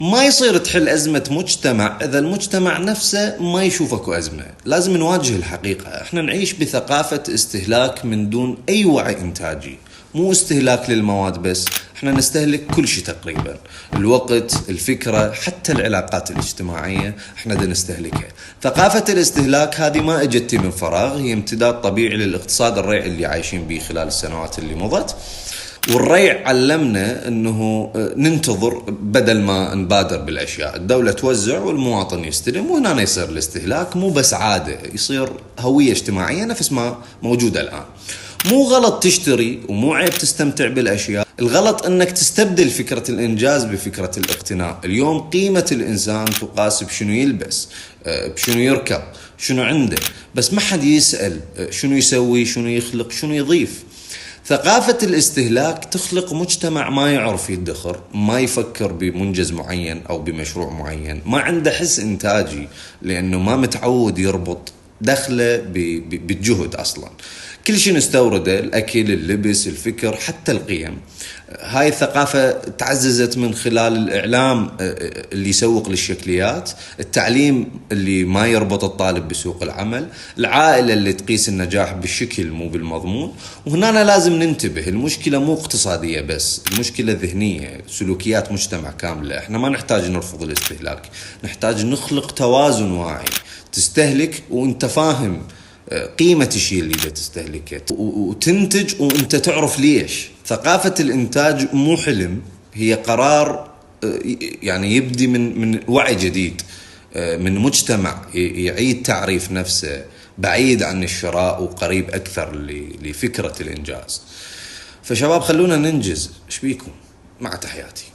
ما يصير تحل أزمة مجتمع إذا المجتمع نفسه ما يشوف اكو أزمة. لازم نواجه الحقيقة. احنا نعيش بثقافة استهلاك من دون أي وعي إنتاجي. مو استهلاك للمواد بس، احنا نستهلك كل شيء تقريبا. الوقت، الفكرة، حتى العلاقات الاجتماعية احنا دا نستهلكها. ثقافة الاستهلاك هذه ما اجتي من فراغ، هي امتداد طبيعي للاقتصاد الريعي اللي عايشين به خلال السنوات اللي مضت. والريع علمنا انه ننتظر بدل ما نبادر بالاشياء. الدولة توزع والمواطن يستلم، وهنا يصير الاستهلاك مو بس عادة، يصير هوية اجتماعية نفس ما موجودة الان. مو غلط تشتري ومو عيب تستمتع بالاشياء، الغلط انك تستبدل فكرة الانجاز بفكرة الاقتناء. اليوم قيمة الانسان تقاس بشنو يلبس، بشنو يركب، شنو عنده، بس ما حد يسأل شنو يسوي، شنو يخلق، شنو يضيف. ثقافة الاستهلاك تخلق مجتمع ما يعرف يدخر، ما يفكر بمنجز معين أو بمشروع معين، ما عنده حس إنتاجي لأنه ما متعود يربط دخله بالجهد أصلا. كل شيء نستورده، الأكل، اللبس، الفكر، حتى القيم. هاي الثقافة تعززت من خلال الإعلام اللي يسوق للشكليات، التعليم اللي ما يربط الطالب بسوق العمل، العائلة اللي تقيس النجاح بالشكل مو بالمضمون. وهنا لازم ننتبه، المشكلة مو اقتصادية بس، المشكلة ذهنية، سلوكيات مجتمع كاملة. احنا ما نحتاج نرفض الاستهلاك، نحتاج نخلق توازن واعي. تستهلك وانت فاهم قيمة الشيء اللي تستهلكه، وتنتج وانت تعرف ليش. ثقافة الانتاج مو حلم، هي قرار يعني يبدي من وعي جديد، من مجتمع يعيد تعريف نفسه، بعيد عن الشراء وقريب اكثر لفكرة الانجاز. فشباب خلونا ننجز، ايش بيكم؟ مع تحياتي.